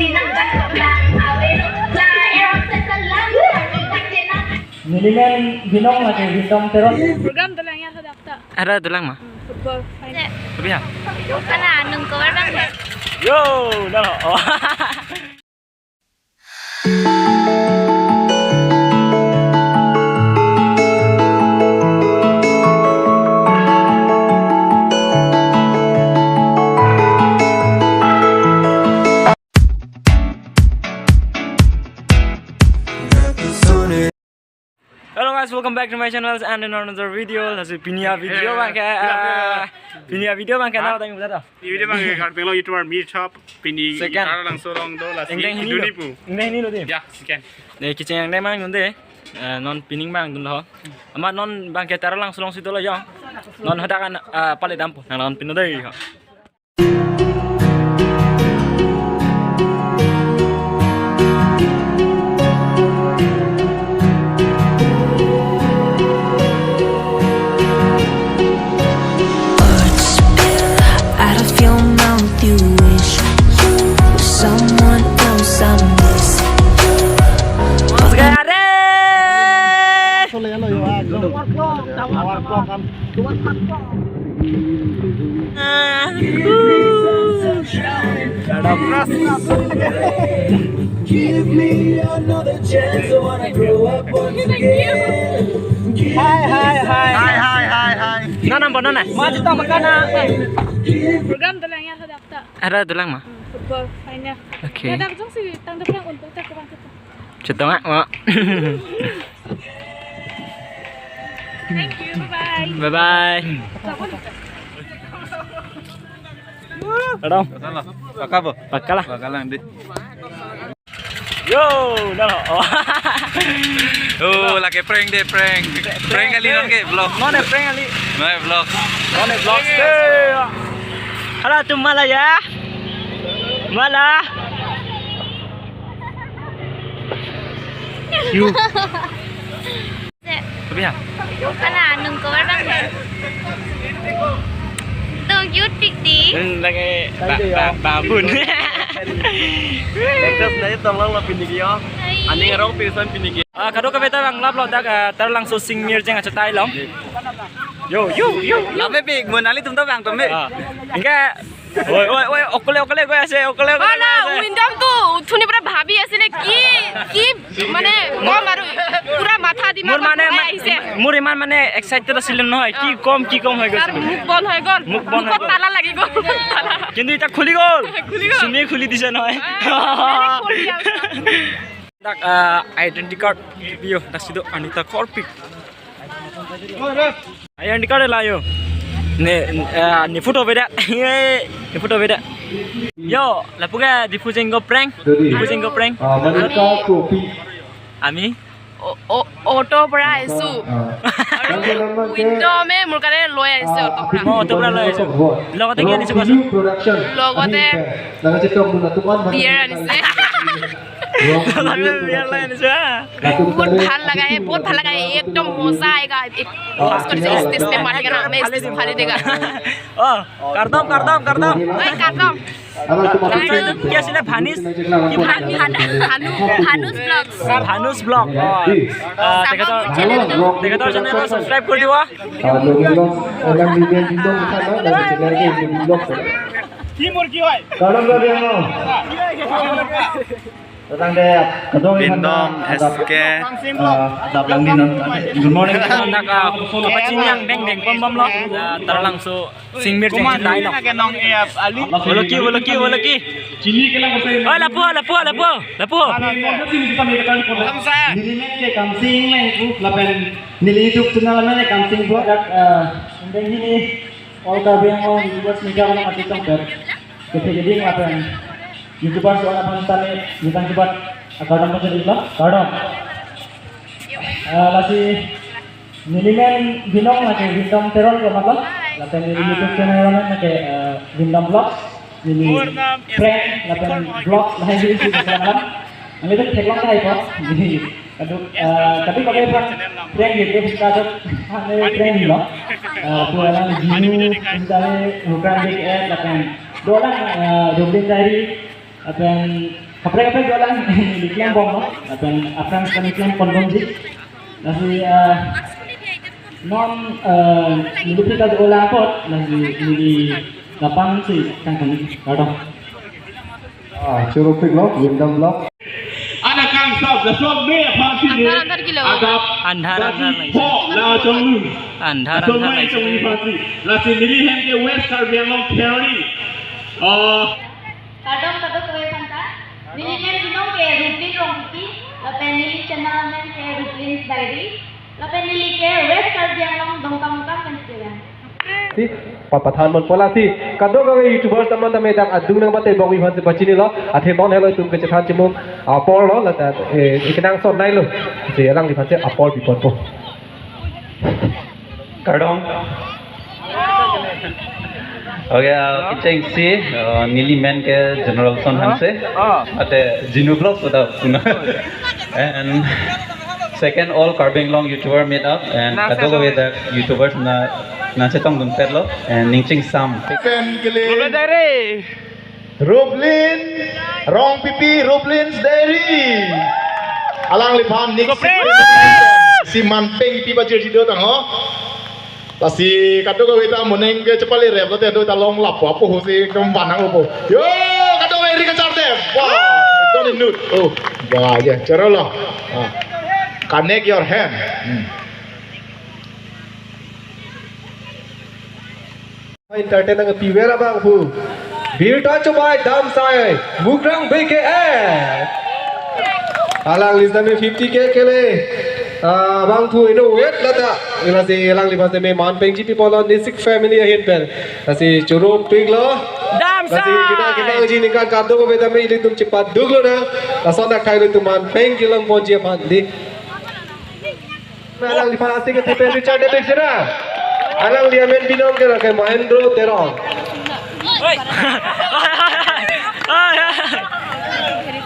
Nilimen binong lagi binong terus. Program tulangnya sudah tak. Ada tulang mah. Football final. Tapi ya. Kana nung ko bang he. Yo, dah. Oh. Hello guys, welcome back to my channel and another video. Hasil pinia video bang kayak apa tadi betul? Video bang kalau pengen YouTuber meet shop pini cara langsung long do lah. Ini loh dia. Ya, sekian. Nih kitchen yang dia mang nunde, non pining bang dulu. Amat non bang kayak cara langsung situ loh ya. Non hadakan paling dampu, non pinu deh. Give me another chance. I wanna grow up once again. Hai. Nona bonona. Maju tak makan Program tulangnya sudah tak. Ada tulang mah. Football final. Oke. Kita langsung sih tang depan untuk tak kurang kita. Cetok mak. Thank you. Bye bye. Bye bye. Ada. Pakalah. Yo, dah. Oh, lagi prank deh, prank kali non ke vlog. Mana prank kali? Nah, vlog. Mana vlog? Halo tuh malah ya. Malah. Yuk. Tapi ya. Kana nung ko bang he. Tuh YouTube di. Lagi babun. Terus dari tolong lah pindik yo. Ani ngarong pisan pindik. Kado kabeta bang lap lo dak tar langsung sing mir jeng aja tai long. Yo. Lape pig monali tum bang tum be. Enggak. Oi, okole gue ase, okole. Ana উইন্ডাম তো উঠুনি পুরা ভাবি আছিলে কি মানে মই মারু পুরা মাথা দিমা আইছে মোর ইমান মানে এক্সাইটেড আছিল নহয় কি কম হৈ গৈছিল মুখ বন্ধ হৈ গল মুখত তালা লাগি গল কিন্তু এটা খুলি গল সুমি খুলি দিছে নহয় dak identity card bio dak sido Anita Korpik identity card layo ni foto beda ni foto beda yo lapuga difusing go prank Monica Kopi. ami auto পৰা আইছো উইন্ডো মে মোৰ কাৰণে লৈ আহিছে অটো পৰা মই অটো পৰা লৈ আহিছো লগতে কি আনিছো কোৱাচোন লগতে বিয়াৰ আনিছে बहुत ভাল लगा है एकदम मजा आएगा उसको स्टेज पे मारेगा ना मैं स्टेज फाड़ देगा कर दम ओए काटम क्या सिले भानुस ब्लॉग তেখেতৰ চেনেলটো সাবস্ক্ৰাইব কৰি দিবা কি মুরগি হয়? Tentang deh, Bindom, SK, good morning. apa cinyang deng pom lo tar langsung sing mir jeng tai lo nong Ali. Bolaki. Cili ke lang usay. Oh, lapu. Nilimet ke kamsing na itu, lapen niliduk channel na kamsing vlog at hindi ini all kabeng mo YouTubers nika ko ng atitong per. Kasi lapen YouTubers wala pang tani ditang cepat kadang pa sa vlog kadang lasi nilimen binong na kay bindong terol ko mako lapen YouTube channel na kay bindong vlog ini prank lapen vlog lain di sini sekarang ang ito teklong tayo po tapi kalau prank gitu kita ada prank dulu pulang gini misalnya bukan DKS lapen dolang dobling dari apa yang Kapre-kapre jualan iklan bom no, lapen apran kan iklan kondomji. Lagi non nilipit ka ola pot lagi nili lapang si kangkong kadang. Churro pig block, Windom block. Ada kang sab la som me pha si ni Andhar kilo. agap Andhar po la chong lu Andhar so mai chong ni pha si la si nili hen ke West Karbiang Long Theory Kadang kue santa. Nilimen binong ke Ruplin Rongki, lapen nili channel men ke Ruplin's Diary, lapen nili ke West Karbiang Long Dongkamukam Pensiran. Si patan mon pola si kadang kau YouTuber teman teman dak adung nang bate bong wihan si pacini lo athe mon hello tum ke chan chimum apol lo la ta ikanang son nai lo si alang di phache apol bipot po Kadang. Okay, kita si Nili Man ke General Son Hanse, ada Jinu Vlog sudah punya, and second all Karbeng Long YouTuber meet up, and kadang we the YouTubers na cetong dumpet lo, and Ningching Sam. Pen kili Rublin Rong Pipi Rublin's Diary Alang lipan Nick si Manpeng Pipi bajir jido tang ho Lasi kado ko kita muneng ke cepali rep lo teh ta long lap apa ho si kempanang opo yo kado ko iri kecar deh wah itu ni nut oh wah ya cara lo connect your hand entertain ang piwera bang pu bir ta chobai dam sai mukrang beke alang lista me 50k kele bang pu ino wet lata ila si alang liba se me man peng jipi polo nisik family ahin pen asi churu piglo Dam asi kita ji ningkan kado ko beta me ili tum cepat duglo na asona kai tum man peng kilang ponji pandi alang liba asi ke tepe Richard de sira alang dia main binong ke rakai Mahendro Terong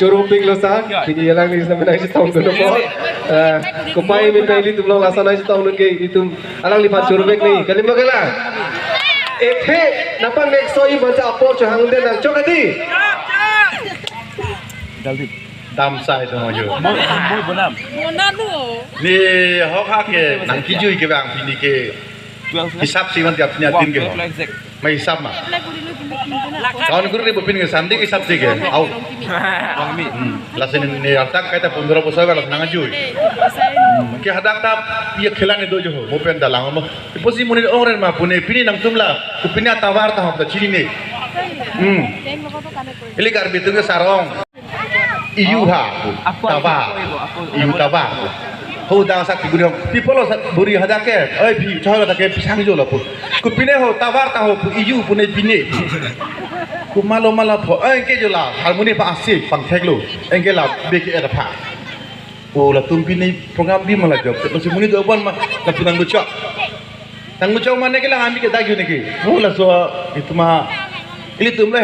Curuping lo sa kini alang ni sa menang si tahun kono po kupai min peli tum long lasana si tahun ke itum alang lipat curupek ni kali magala ekhe napang next soi baca upload cho hang den chok adi dam sai to jo ni ho kha ke nang ki jui ke bang pini ke hisap si man tiap nya tin ke mai hisap ma kawan guru ni bopin ke sandi hisap si ke au lasen ni atak kaita 15 bosar ka nang jui ke hadak tap ye khelane do jo bopen dalang mo posi muni oren ma pune pini nang tumla ku pini tawar ta hab chini ne ili kar bitung ke sarong iyu ha tawa iyu tawa ho dang sak guri people lo buri hadake oi phi chhola take pisang jo lo pu ku pine ho tawar ta ho iyu pune pine ku malo mala pho ke jo la harmoni pa asi pang thek lo ke la be ke era pha o la tum pine program bi mala job to si muni do ban ma la punang do chok tang chok mane ke la ami ke dagyu ne ke ho la so itma ili tum le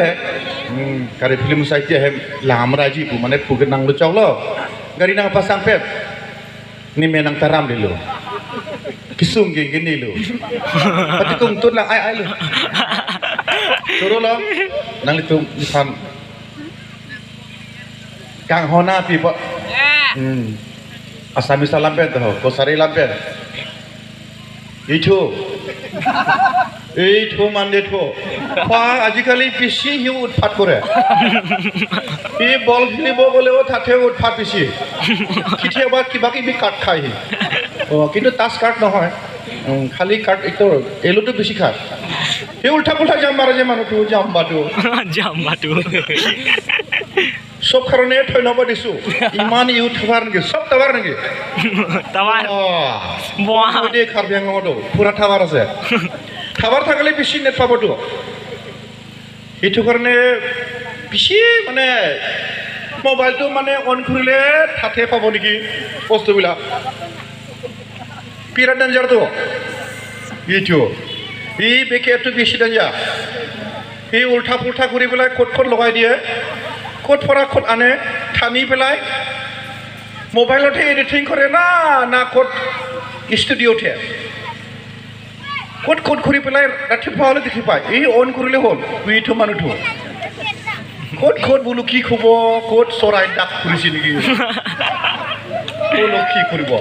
kare film saja hem lam raji pu mane pugenang lo chok lo gari nang pasang pep ni menang taram dulu kisung gini lo tapi kung tut lang ay lo suruh lo nang itu lipan kang hona pi po asami salam pen to ko sari lampen itu mande to pa ajikali pisi hi utphat kore ই বল খেলিব গলেও তাতে উৎপাত বেছি কেতিয়াবা কিবা কিবি কাট খাই কিন্তু তাচ কাট নহয় খালি কাট এলোটো বেছি খায় সেই উল্টা পুল্টা জাম মাৰে যে মানুহটো জাম্বাটো সব কাৰণে ধন্যবাদ দিছোঁ ইমান ইউথ থাৰ নেকি সব টাৱাৰ নেকি কাৰ্বি আংলঙতো পুৰা টাৱাৰ আছে টাৱাৰ থাকিলে বেছি নেট পাবতো সেইটো কাৰণে বেছি মানে মোবাইলটো মানে অন কৰিলে তাতে পাব নেকি বস্তুবিলাক বিৰাট ডেঞ্জাৰটো এইটো ই বেকেটটো বেছি ডেঞ্জাৰ সি উল্টা পুল্টা কৰি পেলাই ক'ত লগাই দিয়ে ক'ত পৰা ক'ত আনে টানি পেলাই মোবাইলতে এডিটিং কৰে না ক'ত ষ্টুডিঅ'তে ক'ত কৰি পেলাই ৰাতিপুৱা হ'লে দেখি পায় এই অন কৰিলে হ'ল এইটো মানুহটো Kot bulu ki kubo kot sorai dak kurisi niki. Bulu ki kuribo.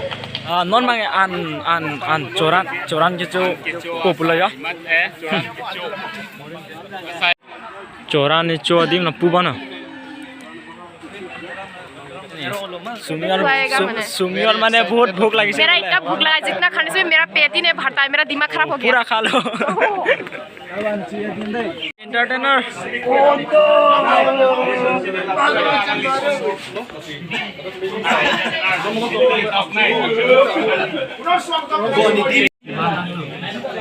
Non bang an coran gitu popular ya. Coran itu adim na pubana. सुमियोर माने बहुत भूख लगी मेरा इतना भूख लगा जितना खाने से मेरा पेट ही नहीं भरता है मेरा दिमाग खराब हो गया पूरा खा लो entertainer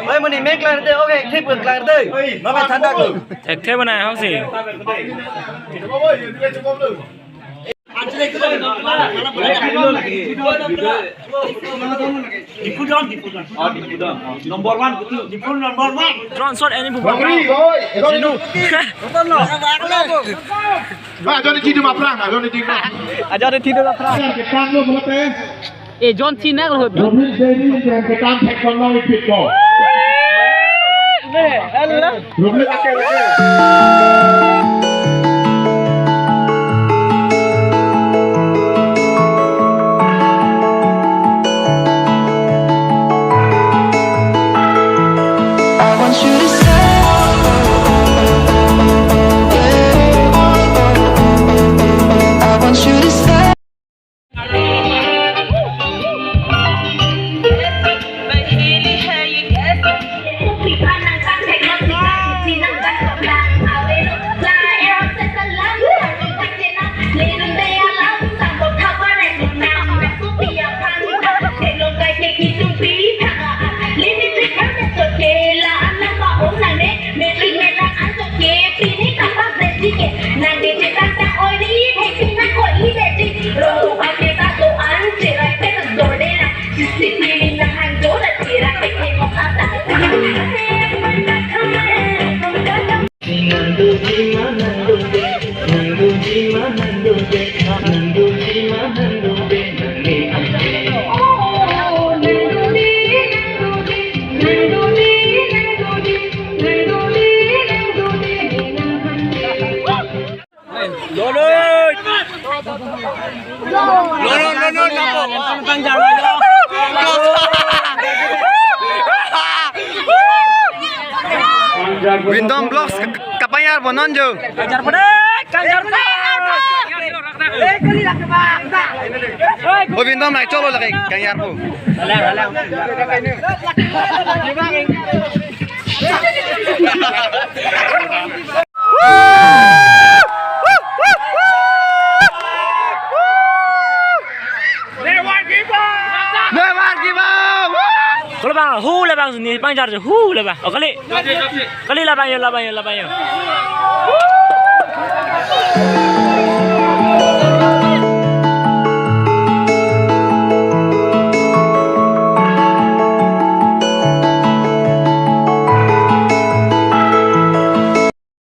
Ôi mình make lại đây, ok, thế bực lại đây. Nó phải thắng được. एक थे बनाया हो सी Transfer any book. Jinu. Johnny Tidu maprang, Johnny Tidu. Aja ada tidur apa? Ketang lu boleh. John Cena loh. Robin Denny yang ketang teknologi pitko. Robin Windom Blocks kapayar bonon jo. Kanjar pedet, kanjar pedet. Oh Windom naik colo lagi kayar bu. Kalau bang, hu lah bang sini, bang jar hu lah bang. Oh kali lah bang,